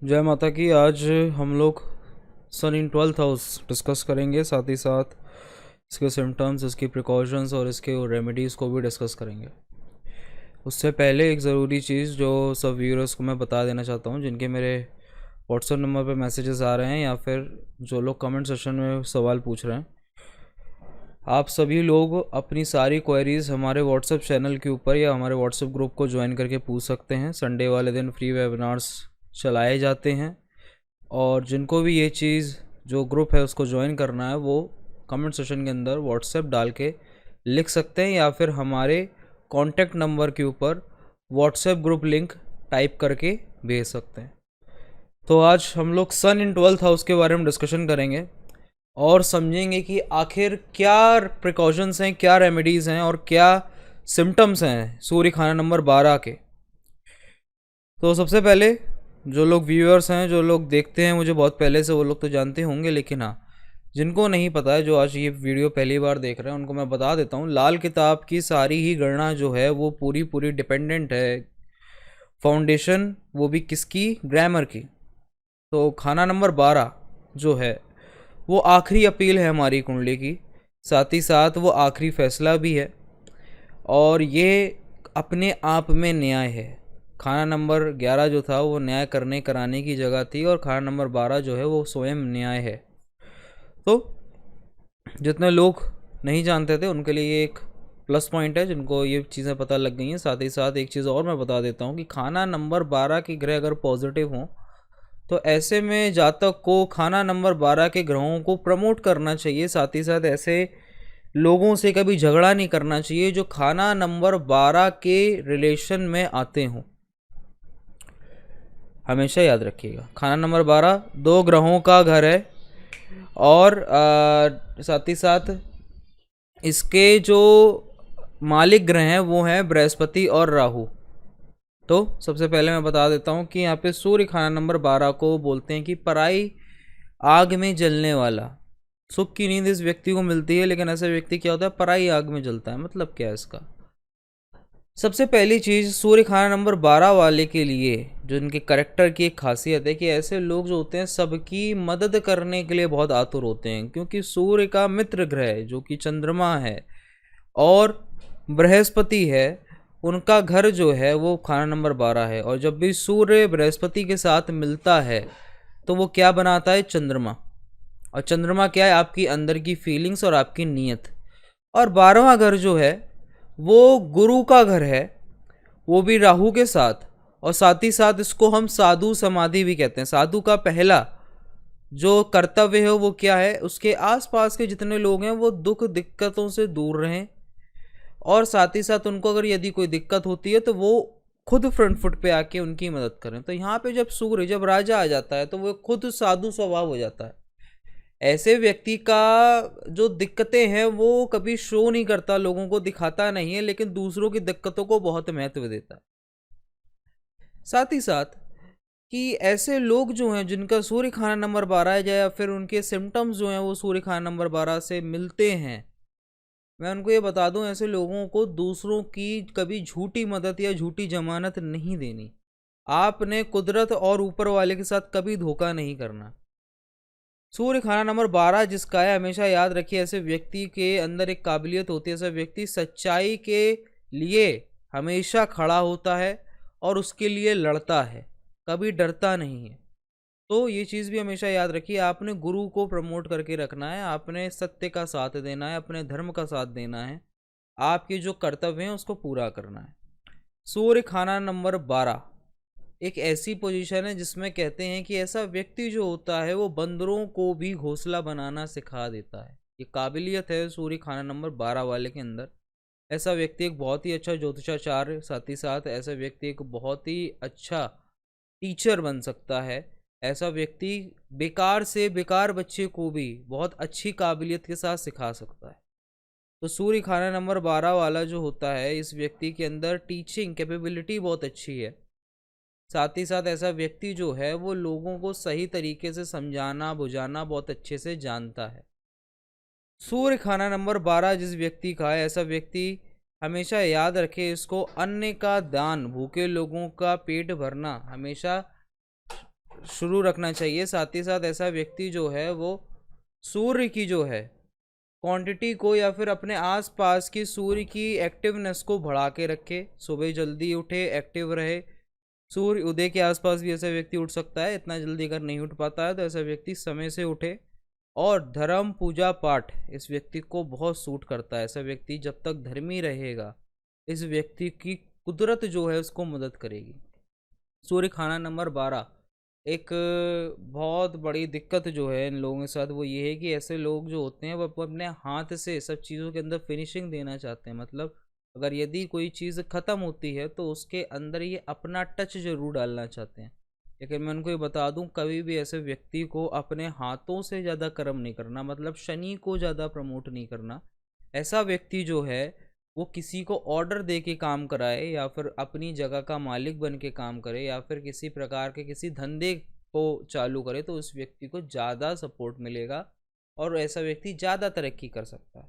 जय माता की। आज हम लोग सन इन 12th हाउस डिस्कस करेंगे, साथ ही साथ इसके सिम्टम्स, इसकी प्रिकॉशंस और इसके रेमेडीज़ को भी डिस्कस करेंगे। उससे पहले एक ज़रूरी चीज़ जो सब व्यूअर्स को मैं बता देना चाहता हूँ, जिनके मेरे व्हाट्सएप नंबर पे मैसेजेस आ रहे हैं या फिर जो लोग कमेंट सेशन में सवाल पूछ रहे हैं, आप सभी लोग अपनी सारी क्वेरीज़ हमारे व्हाट्सएप चैनल के ऊपर या हमारे व्हाट्सएप ग्रुप को ज्वाइन करके पूछ सकते हैं। संडे वाले दिन फ्री वेबिनार्स चलाए जाते हैं और जिनको भी ये चीज़ जो ग्रुप है उसको ज्वाइन करना है, वो कमेंट सेशन के अंदर व्हाट्सएप डाल के लिख सकते हैं या फिर हमारे कॉन्टैक्ट नंबर के ऊपर व्हाट्सएप ग्रुप लिंक टाइप करके भेज सकते हैं। तो आज हम लोग सन इन 12th हाउस के बारे में डिस्कशन करेंगे और समझेंगे कि आखिर क्या प्रिकॉशंस हैं, क्या रेमेडीज़ हैं और क्या सिम्टम्स हैं सूर्य खाना नंबर 12 के। तो सबसे पहले जो लोग व्यूअर्स हैं, जो लोग देखते हैं मुझे बहुत पहले से, वो लोग तो जानते होंगे, लेकिन हाँ, जिनको नहीं पता है, जो आज ये वीडियो पहली बार देख रहे हैं, उनको मैं बता देता हूँ। लाल किताब की सारी ही गणना जो है वो पूरी डिपेंडेंट है, फाउंडेशन वो भी किसकी, ग्रामर की। तो खाना नंबर 12 जो है वो आखिरी अपील है हमारी कुंडली की, साथ ही साथ वो आखिरी फैसला भी है और ये अपने आप में न्याय है। खाना नंबर 11 जो था वो न्याय करने कराने की जगह थी और खाना नंबर 12 जो है वो स्वयं न्याय है। तो जितने लोग नहीं जानते थे उनके लिए ये एक प्लस पॉइंट है, जिनको ये चीज़ें पता लग गई हैं। साथ ही साथ एक चीज़ और मैं बता देता हूँ कि खाना नंबर 12 के ग्रह अगर पॉजिटिव हों तो ऐसे में जातक को खाना नंबर 12 के ग्रहों को प्रमोट करना चाहिए। साथ ही साथ ऐसे लोगों से कभी झगड़ा नहीं करना चाहिए जो खाना नंबर 12 के रिलेशन में आते हों। हमेशा याद रखिएगा, खाना नंबर 12 दो ग्रहों का घर है और साथ ही साथ इसके जो मालिक ग्रह हैं वो हैं बृहस्पति और राहु। तो सबसे पहले मैं बता देता हूँ कि यहाँ पे सूर्य खाना नंबर 12 को बोलते हैं कि पराई आग में जलने वाला। सुख की नींद इस व्यक्ति को मिलती है, लेकिन ऐसा व्यक्ति क्या होता है, पराई आग में जलता है। मतलब क्या है इसका? सबसे पहली चीज़ सूर्य खाना नंबर 12 वाले के लिए जो इनके करेक्टर की एक खासियत है कि ऐसे लोग जो होते हैं सबकी मदद करने के लिए बहुत आतुर होते हैं, क्योंकि सूर्य का मित्र ग्रह जो कि चंद्रमा है और बृहस्पति है, उनका घर जो है वो खाना नंबर 12 है। और जब भी सूर्य बृहस्पति के साथ मिलता है तो वो क्या बनाता है, चंद्रमा। और चंद्रमा क्या है, आपकी अंदर की फीलिंग्स और आपकी नीयत। और 12वां घर जो है वो गुरु का घर है, वो भी राहु के साथ। और साथ ही साथ इसको हम साधु समाधि भी कहते हैं। साधु का पहला जो कर्तव्य है वो क्या है, उसके आसपास के जितने लोग हैं वो दुख दिक्कतों से दूर रहें और साथ ही साथ उनको अगर यदि कोई दिक्कत होती है तो वो खुद फ्रंट फुट पे आके उनकी मदद करें। तो यहाँ पे जब सूर्य, जब राजा आ जाता है तो वो खुद साधु स्वभाव हो जाता है। ऐसे व्यक्ति का जो दिक्कतें हैं वो कभी शो नहीं करता, लोगों को दिखाता नहीं है, लेकिन दूसरों की दिक्कतों को बहुत महत्व देता है। साथ ही साथ कि ऐसे लोग जो हैं जिनका सूर्य खाना नंबर 12 है या फिर उनके सिम्टम्स जो हैं वो सूर्य खाना नंबर 12 से मिलते हैं, मैं उनको ये बता दूं, ऐसे लोगों को दूसरों की कभी झूठी मदद या झूठी जमानत नहीं देनी। आपने कुदरत और ऊपर वाले के साथ कभी धोखा नहीं करना। सूर्य खाना नंबर 12 जिसका है, हमेशा याद रखिए, ऐसे व्यक्ति के अंदर एक काबिलियत होती है, ऐसा व्यक्ति सच्चाई के लिए हमेशा खड़ा होता है और उसके लिए लड़ता है, कभी डरता नहीं है। तो ये चीज़ भी हमेशा याद रखिए, आपने गुरु को प्रमोट करके रखना है, आपने सत्य का साथ देना है, अपने धर्म का साथ देना है, आपके जो कर्तव्य हैं उसको पूरा करना है। सूर्य खाना नंबर 12 एक ऐसी पोजीशन है जिसमें कहते हैं कि ऐसा व्यक्ति जो होता है वो बंदरों को भी घोंसला बनाना सिखा देता है। ये काबिलियत है सूर्य खाना नंबर 12 वाले के अंदर। ऐसा व्यक्ति एक बहुत ही अच्छा ज्योतिषाचार्य, साथ ही साथ ऐसा व्यक्ति एक बहुत ही अच्छा टीचर बन सकता है। ऐसा व्यक्ति बेकार से बेकार बच्चे को भी बहुत अच्छी काबिलियत के साथ सिखा सकता है। तो सूर्य खाना नंबर 12 वाला जो होता है, इस व्यक्ति के अंदर टीचिंग कैपेबिलिटी बहुत अच्छी है। साथ ही साथ ऐसा व्यक्ति जो है वो लोगों को सही तरीके से समझाना बुझाना बहुत अच्छे से जानता है। सूर्य खाना नंबर 12 जिस व्यक्ति का है, ऐसा व्यक्ति हमेशा याद रखे, इसको अन्न का दान, भूखे लोगों का पेट भरना हमेशा शुरू रखना चाहिए। साथ ही साथ ऐसा व्यक्ति जो है वो सूर्य की जो है क्वांटिटी को या फिर अपने आसपास की सूर्य की एक्टिवनेस को बढ़ा के रखे। सुबह जल्दी उठे, एक्टिव रहे। सूर्य उदय के आसपास भी ऐसा व्यक्ति उठ सकता है। इतना जल्दी अगर नहीं उठ पाता है तो ऐसा व्यक्ति समय से उठे। और धर्म, पूजा पाठ इस व्यक्ति को बहुत सूट करता है। ऐसा व्यक्ति जब तक धर्मी रहेगा, इस व्यक्ति की कुदरत जो है उसको मदद करेगी। सूर्य खाना नंबर 12। एक बहुत बड़ी दिक्कत जो है इन लोगों के साथ वो ये है कि ऐसे लोग जो होते हैं वो अपने हाथ से सब चीज़ों के अंदर फिनिशिंग देना चाहते हैं। मतलब अगर यदि कोई चीज़ ख़त्म होती है तो उसके अंदर ये अपना टच ज़रूर डालना चाहते हैं। लेकिन मैं उनको ये बता दूं, कभी भी ऐसे व्यक्ति को अपने हाथों से ज़्यादा कर्म नहीं करना, मतलब शनि को ज़्यादा प्रमोट नहीं करना। ऐसा व्यक्ति जो है वो किसी को ऑर्डर दे के काम कराए या फिर अपनी जगह का मालिक बन के काम करे या फिर किसी प्रकार के किसी धंधे को चालू करे तो उस व्यक्ति को ज़्यादा सपोर्ट मिलेगा और ऐसा व्यक्ति ज़्यादा तरक्की कर सकता है।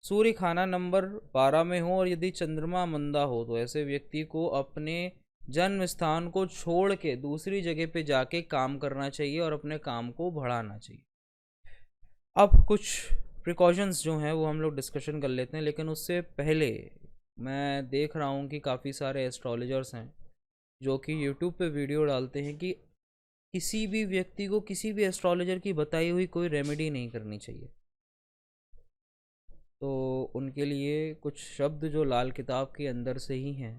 सूर्य खाना नंबर 12 में हो और यदि चंद्रमा मंदा हो तो ऐसे व्यक्ति को अपने जन्म स्थान को छोड़ के दूसरी जगह पे जाके काम करना चाहिए और अपने काम को बढ़ाना चाहिए। अब कुछ प्रिकॉशंस जो हैं वो हम लोग डिस्कशन कर लेते हैं, लेकिन उससे पहले मैं देख रहा हूँ कि काफ़ी सारे एस्ट्रोलॉजर्स हैं जो कि यूट्यूब पे वीडियो डालते हैं कि किसी भी व्यक्ति को किसी भी एस्ट्रोलॉजर की बताई हुई कोई रेमेडी नहीं करनी चाहिए। तो उनके लिए कुछ शब्द जो लाल किताब के अंदर से ही हैं,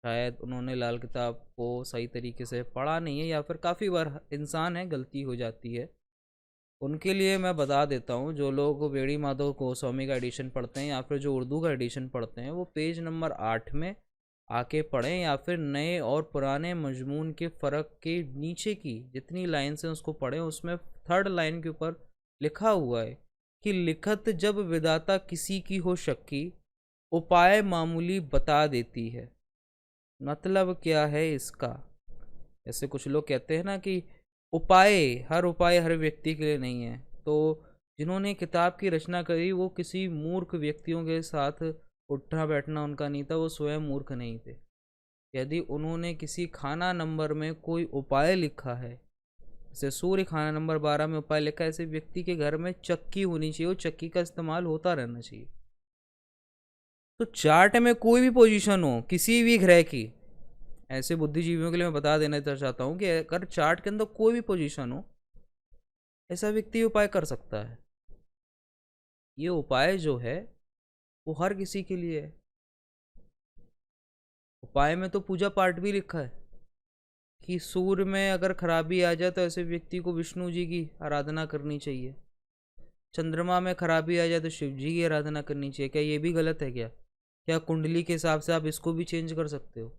शायद उन्होंने लाल किताब को सही तरीके से पढ़ा नहीं है या फिर काफ़ी बार इंसान है गलती हो जाती है। उनके लिए मैं बता देता हूँ, जो लोग वेड़ी माधव गोस्वामी का एडिशन पढ़ते हैं या फिर जो उर्दू का एडिशन पढ़ते हैं वो पेज नंबर 8 में आके पढ़ें या फिर नए और पुराने मजमून के फ़र्क के नीचे की जितनी लाइन हैं उसको पढ़ें। उसमें 3rd लाइन के ऊपर लिखा हुआ है कि लिखत जब विधाता किसी की हो शक्की, उपाय मामूली बता देती है। मतलब क्या है इसका? ऐसे कुछ लोग कहते हैं ना कि उपाय हर व्यक्ति के लिए नहीं है। तो जिन्होंने किताब की रचना करी वो किसी मूर्ख व्यक्तियों के साथ उठना बैठना उनका नहीं था, वो स्वयं मूर्ख नहीं थे। यदि उन्होंने किसी खाना नंबर में कोई उपाय लिखा है, जैसे सूर्य खाना नंबर 12 में उपाय लिखा है, ऐसे व्यक्ति के घर में चक्की होनी चाहिए, वो चक्की का इस्तेमाल होता रहना चाहिए। तो चार्ट में कोई भी पोजीशन हो किसी भी ग्रह की, ऐसे बुद्धिजीवियों के लिए मैं बता देना चाहता हूँ कि अगर चार्ट के अंदर कोई भी पोजीशन हो, ऐसा व्यक्ति उपाय कर सकता है। ये उपाय जो है वो हर किसी के लिए है। उपाय में तो पूजा पाठ भी लिखा है कि सूर्य में अगर खराबी आ जाए तो ऐसे व्यक्ति को विष्णु जी की आराधना करनी चाहिए। चंद्रमा में खराबी आ जाए तो शिव जी की आराधना करनी चाहिए। क्या ये भी गलत है? क्या कुंडली के हिसाब से आप इसको भी चेंज कर सकते हो?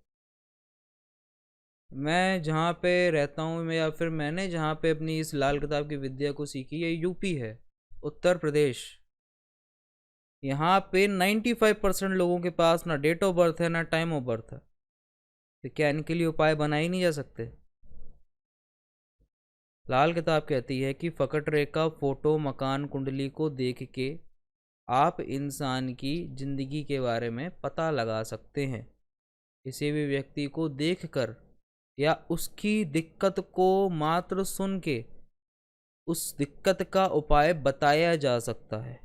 मैं जहाँ पे रहता हूँ मैं या फिर मैंने जहाँ पे अपनी इस लाल किताब की विद्या को सीखी, ये यूपी है, उत्तर प्रदेश। यहाँ पे 95% लोगों के पास ना डेट ऑफ बर्थ है ना टाइम ऑफ बर्थ है। तो क्या इनके लिए उपाय बनाए नहीं जा सकते? लाल किताब कहती है कि फकट रेखा, फोटो, मकान, कुंडली को देख के आप इंसान की जिंदगी के बारे में पता लगा सकते हैं। किसी भी व्यक्ति को देखकर या उसकी दिक्कत को मात्र सुन के उस दिक्कत का उपाय बताया जा सकता है।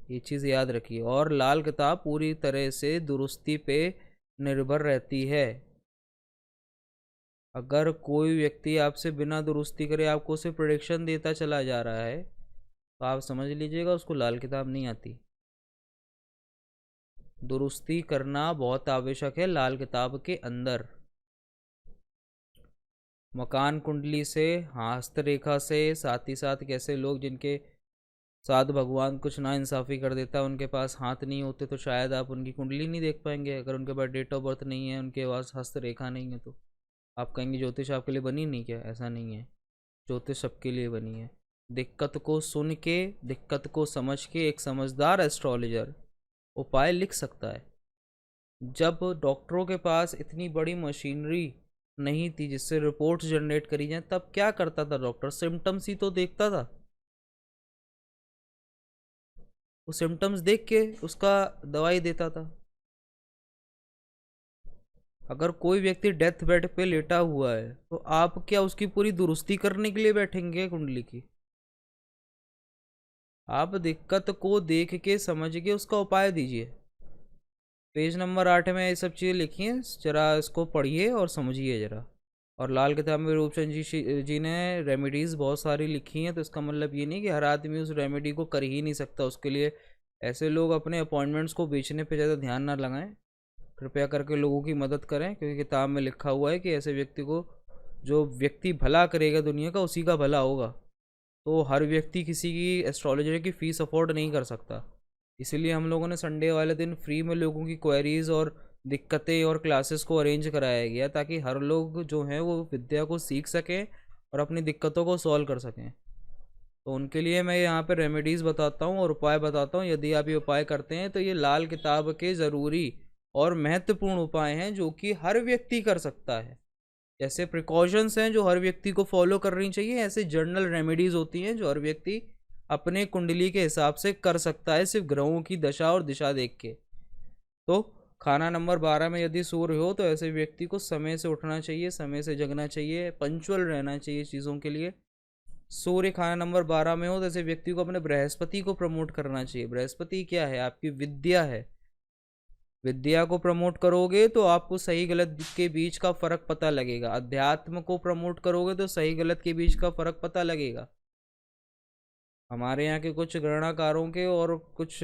ये चीज़ याद रखिए। और लाल किताब पूरी तरह से दुरुस्ती पे निर्भर रहती है। अगर कोई व्यक्ति आपसे बिना दुरुस्ती करे आपको सिर्फ प्रेडिक्शन देता चला जा रहा है तो आप समझ लीजिएगा उसको लाल किताब नहीं आती। दुरुस्ती करना बहुत आवश्यक है लाल किताब के अंदर। मकान कुंडली से, हस्तरेखा से, साथ ही साथ कैसे लोग जिनके साथ भगवान कुछ ना इंसाफ़ी कर देता है, उनके पास हाथ नहीं होते तो शायद आप उनकी कुंडली नहीं देख पाएंगे। अगर उनके पास डेट ऑफ बर्थ नहीं है, उनके पास हस्तरेखा नहीं है, तो आप कहेंगे ज्योतिष आपके लिए बनी नहीं क्या? ऐसा नहीं है, ज्योतिष सबके लिए बनी है। दिक्कत को सुन के, दिक्कत को समझ के एक समझदार एस्ट्रोलॉजर उपाय लिख सकता है। जब डॉक्टरों के पास इतनी बड़ी मशीनरी नहीं थी जिससे रिपोर्ट्स जनरेट करी जाए, तब क्या करता था डॉक्टर? सिम्टम्स ही तो देखता था। वो सिम्टम्स देख के उसका दवाई देता था। अगर कोई व्यक्ति डेथ बेड पे लेटा हुआ है तो आप क्या उसकी पूरी दुरुस्ती करने के लिए बैठेंगे कुंडली की? आप दिक्कत को देख के समझ के उसका उपाय दीजिए। पेज नंबर 8 में ये सब चीज़ें लिखी हैं, जरा इसको पढ़िए और समझिए जरा। और लाल किताब में रूपचंद जी ने रेमेडीज़ बहुत सारी लिखी हैं, तो इसका मतलब ये नहीं कि हर आदमी उस रेमेडी को कर ही नहीं सकता। उसके लिए ऐसे लोग अपने अपॉइंटमेंट्स को बेचने पे ज़्यादा ध्यान ना लगाएं। कृपया करके लोगों की मदद करें, क्योंकि किताब में लिखा हुआ है कि ऐसे व्यक्ति को, जो व्यक्ति भला करेगा दुनिया का, उसी का भला होगा। तो हर व्यक्ति किसी की एस्ट्रोलॉजर की फ़ीस अफोर्ड नहीं कर सकता। इसीलिए हम लोगों ने संडे वाले दिन फ्री में लोगों की क्वेरीज़ और दिक्कतें और क्लासेस को अरेंज कराया गया, ताकि हर लोग जो हैं वो विद्या को सीख सकें और अपनी दिक्कतों को सॉल्व कर सकें। तो उनके लिए मैं यहाँ पे रेमेडीज़ बताता हूँ और उपाय बताता हूँ। यदि आप ये उपाय करते हैं तो ये लाल किताब के ज़रूरी और महत्वपूर्ण उपाय हैं जो कि हर व्यक्ति कर सकता है। जैसे प्रिकॉशंस हैं जो हर व्यक्ति को फॉलो करनी चाहिए, ऐसे जर्नल रेमेडीज़ होती हैं जो हर व्यक्ति अपने कुंडली के हिसाब से कर सकता है, सिर्फ ग्रहों की दशा और दिशा देख के। तो खाना नंबर 12 में यदि सूर्य हो तो ऐसे व्यक्ति को समय से उठना चाहिए, समय से जगना चाहिए, पंचुअल रहना चाहिए चीज़ों के लिए। सूर्य खाना नंबर 12 में हो तो ऐसे व्यक्ति को अपने बृहस्पति को प्रमोट करना चाहिए। बृहस्पति क्या है? आपकी विद्या है। विद्या को प्रमोट करोगे तो आपको सही गलत के बीच का फर्क पता लगेगा। अध्यात्म को प्रमोट करोगे तो सही गलत के बीच का फर्क पता लगेगा। हमारे यहाँ के कुछ गणनाकारों के और कुछ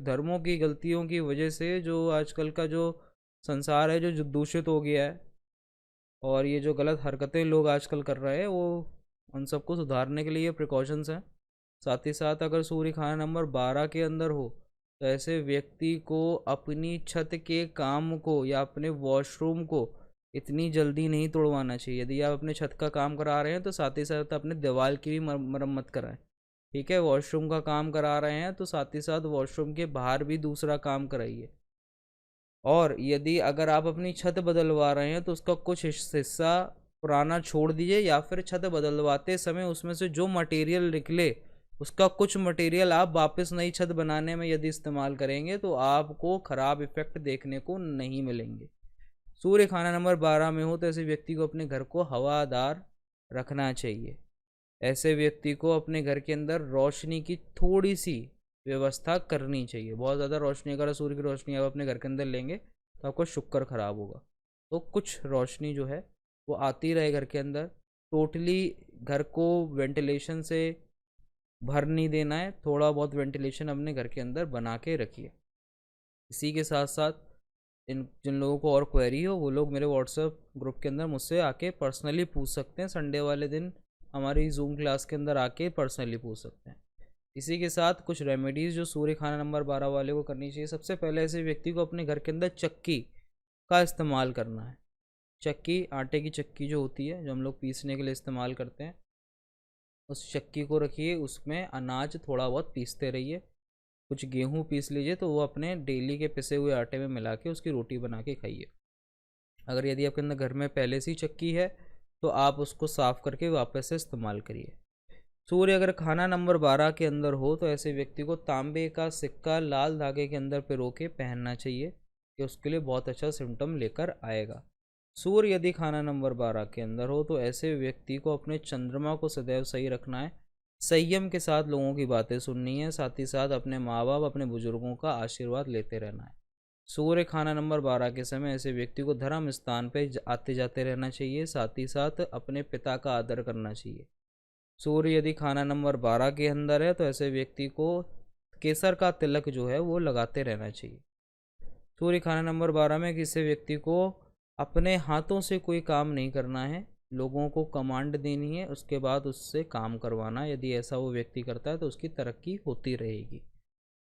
धर्मों की गलतियों की वजह से जो आजकल का जो संसार है जो दूषित हो गया है, और ये जो गलत हरकतें लोग आजकल कर रहे हैं, वो उन सबको सुधारने के लिए प्रिकॉशंस हैं। साथ ही साथ अगर सूर्य खाना नंबर 12 के अंदर हो तो ऐसे व्यक्ति को अपनी छत के काम को या अपने वॉशरूम को इतनी जल्दी नहीं तोड़वाना चाहिए। यदि आप अपने छत का काम करा रहे हैं तो साथ ही साथ अपने दीवार की भी मरम्मत कराएं। ठीक है, वॉशरूम का काम करा रहे हैं तो साथ ही साथ वॉशरूम के बाहर भी दूसरा काम कराइए। और यदि अगर आप अपनी छत बदलवा रहे हैं तो उसका कुछ हिस्सा पुराना छोड़ दीजिए, या फिर छत बदलवाते समय उसमें से जो मटेरियल निकले उसका कुछ मटेरियल आप वापस नई छत बनाने में यदि इस्तेमाल करेंगे तो आपको ख़राब इफेक्ट देखने को नहीं मिलेंगे। सूर्य खाना नंबर 12 में हो तो ऐसे व्यक्ति को अपने घर को हवादार रखना चाहिए। ऐसे व्यक्ति को अपने घर के अंदर रोशनी की थोड़ी सी व्यवस्था करनी चाहिए। बहुत ज़्यादा रोशनी, अगर सूर्य की रोशनी आप अपने घर के अंदर लेंगे तो आपका शुक्र खराब होगा। तो कुछ रोशनी जो है वो आती रहे घर के अंदर। टोटली घर को वेंटिलेशन से भर नहीं देना है, थोड़ा बहुत वेंटिलेशन अपने घर के अंदर बना के रखिए। इसी के साथ साथ जिन लोगों को और क्वेरी हो वो लोग मेरे व्हाट्सएप ग्रुप के अंदर मुझसे आके पर्सनली पूछ सकते हैं। संडे वाले दिन हमारी जूम क्लास के अंदर आके पर्सनली पूछ सकते हैं। इसी के साथ कुछ रेमेडीज़ जो सूर्य खाना नंबर 12 वाले को करनी चाहिए। सबसे पहले ऐसे व्यक्ति को अपने घर के अंदर चक्की का इस्तेमाल करना है। चक्की, आटे की चक्की जो होती है, जो हम लोग पीसने के लिए इस्तेमाल करते हैं, उस चक्की को रखिए, उसमें अनाज थोड़ा बहुत पीसते रहिए। कुछ गेहूँ पीस लीजिए तो वो अपने डेली के पिसे हुए आटे में मिला के उसकी रोटी बना के खाइए। अगर यदि आपके अंदर घर में पहले से ही चक्की है तो आप उसको साफ़ करके वापस से इस्तेमाल करिए। सूर्य अगर खाना नंबर 12 के अंदर हो तो ऐसे व्यक्ति को तांबे का सिक्का लाल धागे के अंदर पिरो के पहनना चाहिए, कि उसके लिए बहुत अच्छा सिम्टम लेकर आएगा। सूर्य यदि खाना नंबर 12 के अंदर हो तो ऐसे व्यक्ति को अपने चंद्रमा को सदैव सही रखना है, संयम के साथ लोगों की बातें सुननी है, साथ ही साथ अपने माँ बाप, अपने बुजुर्गों का आशीर्वाद लेते रहना है। सूर्य खाना नंबर 12 के समय ऐसे व्यक्ति को धर्म स्थान पर आते जाते रहना चाहिए, साथ ही साथ अपने पिता का आदर करना चाहिए। सूर्य यदि खाना नंबर 12 के अंदर है तो ऐसे व्यक्ति को केसर का तिलक जो है वो लगाते रहना चाहिए। सूर्य खाना नंबर 12 में किसी व्यक्ति को अपने हाथों से कोई काम नहीं करना है, लोगों को कमांड देनी है, उसके बाद उससे काम करवाना। यदि ऐसा वो व्यक्ति करता है तो उसकी तरक्की होती रहेगी।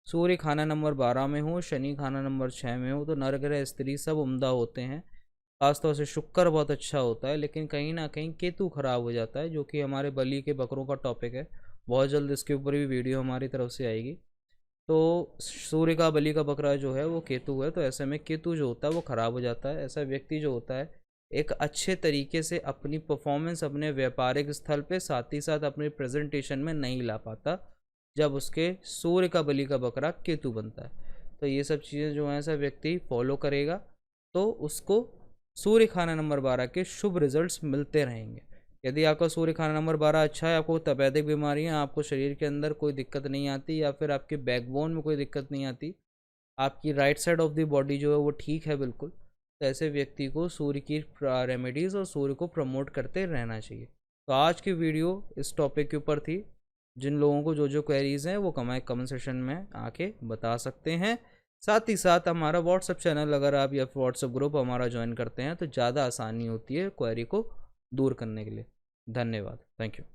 सूर्य खाना नंबर 12 में हो, शनि खाना नंबर 6 में हो तो नर ग्रह स्त्री सब उम्दा होते हैं। खासतौर से शुक्र बहुत अच्छा होता है, लेकिन कहीं ना कहीं केतु खराब हो जाता है, जो कि हमारे बलि के बकरों का टॉपिक है। बहुत जल्द इसके ऊपर भी वीडियो हमारी तरफ से आएगी। तो सूर्य का बलि का बकरा जो है वो केतु है, तो ऐसे में केतु जो होता है वो ख़राब हो जाता है। ऐसा व्यक्ति जो होता है एक अच्छे तरीके से अपनी परफॉर्मेंस अपने व्यापारिक स्थल पे, साथ ही साथ अपने प्रेजेंटेशन में नहीं ला पाता, जब उसके सूर्य का बलि का बकरा केतु बनता है। तो ये सब चीज़ें जो हैं ऐसा व्यक्ति फॉलो करेगा तो उसको सूर्य खाना नंबर 12 के शुभ रिजल्ट्स मिलते रहेंगे। यदि आपका सूर्य खाना नंबर 12 अच्छा है, आपको तपेदिक बीमारियां, आपको शरीर के अंदर कोई दिक्कत नहीं आती, या फिर आपके बैकबोन में कोई दिक्कत नहीं आती, आपकी right side of the body जो है वो ठीक है बिल्कुल, तो ऐसे व्यक्ति को सूर्य की रेमेडीज़ और सूर्य को प्रमोट करते रहना चाहिए। तो आज की वीडियो इस टॉपिक के ऊपर थी। जिन लोगों को जो जो क्वेरीज़ हैं वो कमेंट सेशन में आके बता सकते हैं। साथ ही साथ हमारा व्हाट्सअप चैनल अगर आप या व्हाट्सअप ग्रुप हमारा ज्वाइन करते हैं तो ज़्यादा आसानी होती है क्वेरी को दूर करने के लिए। धन्यवाद, थैंक यू।